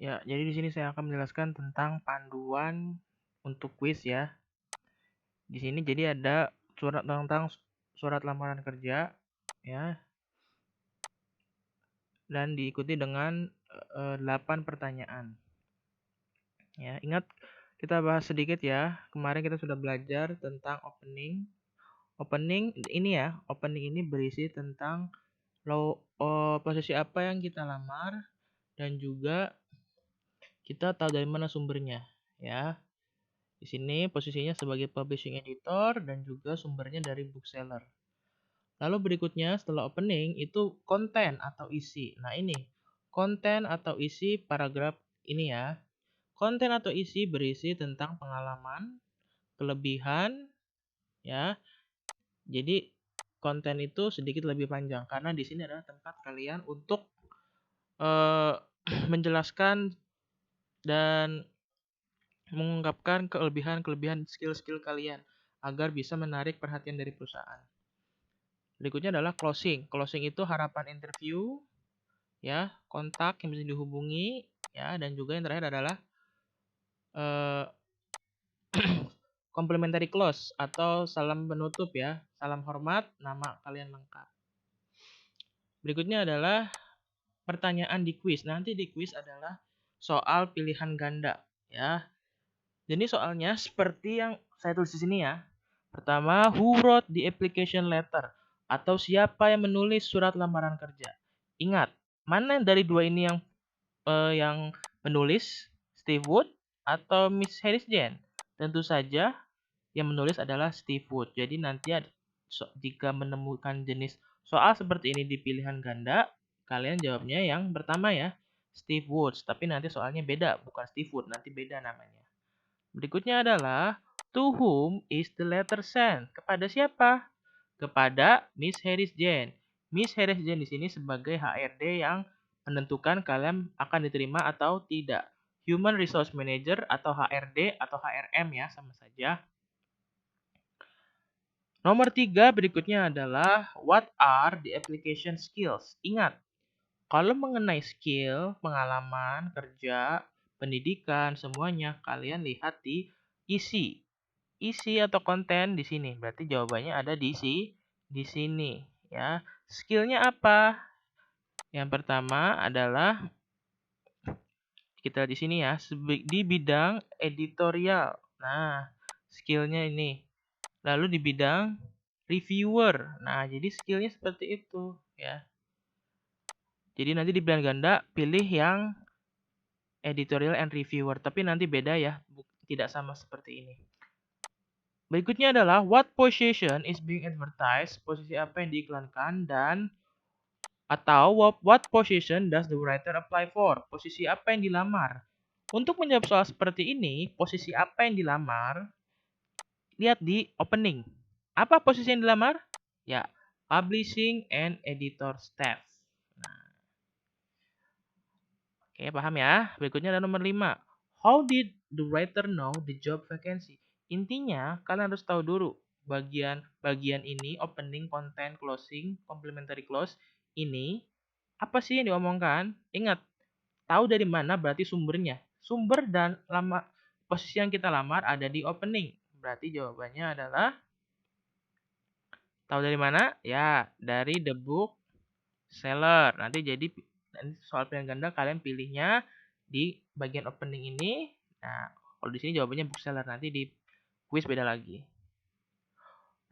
Ya, jadi di sini saya akan menjelaskan tentang panduan untuk kuis ya. Di sini jadi ada surat tentang surat lamaran kerja ya, dan diikuti dengan 8 pertanyaan. Ya, ingat kita bahas sedikit ya. Kemarin kita sudah belajar tentang opening. Opening ini ya, opening ini berisi tentang posisi apa yang kita lamar dan juga kita tahu dari mana sumbernya ya. Di sini posisinya sebagai publishing editor dan juga sumbernya dari bookseller. Lalu berikutnya setelah opening itu konten atau isi. Nah ini konten atau isi paragraf ini ya. Konten atau isi berisi tentang pengalaman, kelebihan ya. Jadi konten itu sedikit lebih panjang karena di sini adalah tempat kalian untuk eh, menjelaskan dan mengungkapkan kelebihan-kelebihan skill-skill kalian agar bisa menarik perhatian dari perusahaan. Berikutnya adalah closing. Closing itu harapan interview, ya, kontak yang bisa dihubungi, ya, dan juga yang terakhir adalah uh, complimentary close atau salam penutup ya, salam hormat, nama kalian lengkap. Berikutnya adalah pertanyaan di quiz. Nanti di quiz adalah soal pilihan ganda, ya. Jadi soalnya seperti yang saya tulis di sini ya. Pertama, who wrote the application letter? Atau siapa yang menulis surat lamaran kerja? Ingat, mana dari dua ini yang menulis? Steve Wood atau Miss Harris Jane? Tentu saja yang menulis adalah Steve Wood. Jadi nanti jika menemukan jenis soal seperti ini di pilihan ganda, kalian jawabnya yang pertama ya, Steve Wood. Tapi nanti soalnya beda, bukan Steve Wood, nanti beda namanya. Berikutnya adalah to whom is the letter sent? Kepada siapa? Kepada Miss Harris Jane. Miss Harris Jane di sini sebagai HRD yang menentukan kalian akan diterima atau tidak. Human Resource Manager atau HRD atau HRM ya, sama saja. Nomor 3 berikutnya adalah what are the application skills? Ingat, kalau mengenai skill, pengalaman, kerja, pendidikan, semuanya kalian lihat di isi. Isi atau konten di sini. Berarti jawabannya ada di sini ya. Skillnya apa? Yang pertama adalah kita di sini ya, di bidang editorial. Nah, skillnya ini. Lalu di bidang reviewer. Nah, jadi skillnya seperti itu ya. Jadi nanti di pilihan ganda pilih yang editorial and reviewer, tapi nanti beda ya, tidak sama seperti ini. Berikutnya adalah what position is being advertised, posisi apa yang diiklankan, dan atau what position does the writer apply for, posisi apa yang dilamar. Untuk menjawab soal seperti ini, posisi apa yang dilamar, lihat di opening. Apa posisi yang dilamar? Ya, publishing and editor staff. Nah, oke, paham ya? Berikutnya ada nomor 5. How did the writer know the job vacancy? Intinya, kalian harus tahu dulu bagian ini, opening, content, closing, complementary close, ini, apa sih yang diomongkan? Ingat, tahu dari mana berarti sumbernya. Sumber dan posisi yang kita lamar ada di opening. Berarti jawabannya adalah, tahu dari mana? Ya, dari the book seller. Nanti soal pilihan ganda kalian pilihnya di bagian opening ini. Nah, kalau di sini jawabannya bookseller. Nanti di quiz beda lagi.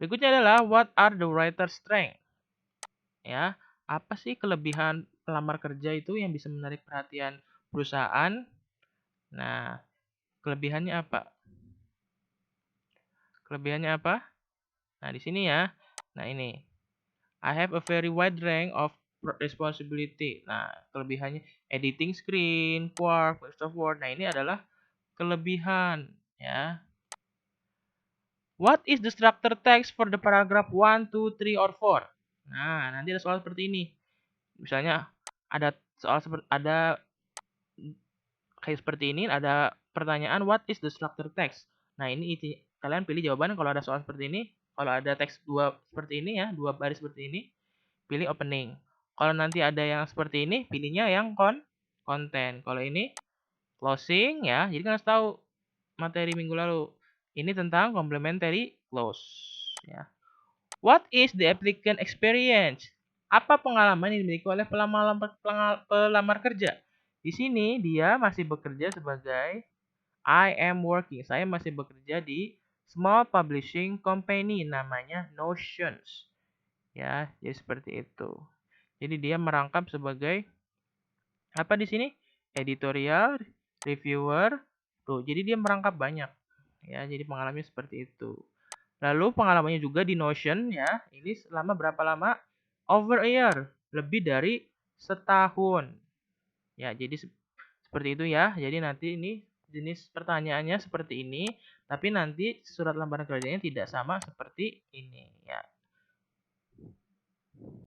Berikutnya adalah what are the writer's strength? Ya, apa sih kelebihan pelamar kerja itu yang bisa menarik perhatian perusahaan? Nah, kelebihannya apa? Kelebihannya apa? Nah, di sini ya. Nah, ini. I have a very wide range of responsibility. Nah, kelebihannya editing screen, Quark, first of word. Nah, ini adalah kelebihan ya. What is the structure text for the paragraph 1, 2, 3 or 4? Nah, nanti ada soal seperti ini. Misalnya ada soal kayak seperti ini, ada pertanyaan what is the structure text. Nah, ini kalian pilih jawaban kalau ada soal seperti ini. Kalau ada teks dua seperti ini ya, dua baris seperti ini, pilih opening. Kalau nanti ada yang seperti ini, pilihnya yang konten. Kalau ini closing ya. Jadi kan harus tahu materi minggu lalu. Ini tentang complementary clause ya. What is the applicant experience? Apa pengalaman yang dimiliki oleh pelamar kerja? Di sini dia masih bekerja sebagai I am working. Saya masih bekerja di small publishing company namanya Notions. Ya, jadi seperti itu. Jadi dia merangkap sebagai apa di sini? Editorial, reviewer. Tuh, jadi dia merangkap banyak. Ya, jadi pengalamannya seperti itu. Lalu pengalamannya juga di Notion ya. Ini selama berapa lama? Over a year, lebih dari setahun. Ya, jadi seperti itu ya. Jadi nanti ini jenis pertanyaannya seperti ini, tapi nanti surat lamaran kerjanya tidak sama seperti ini ya.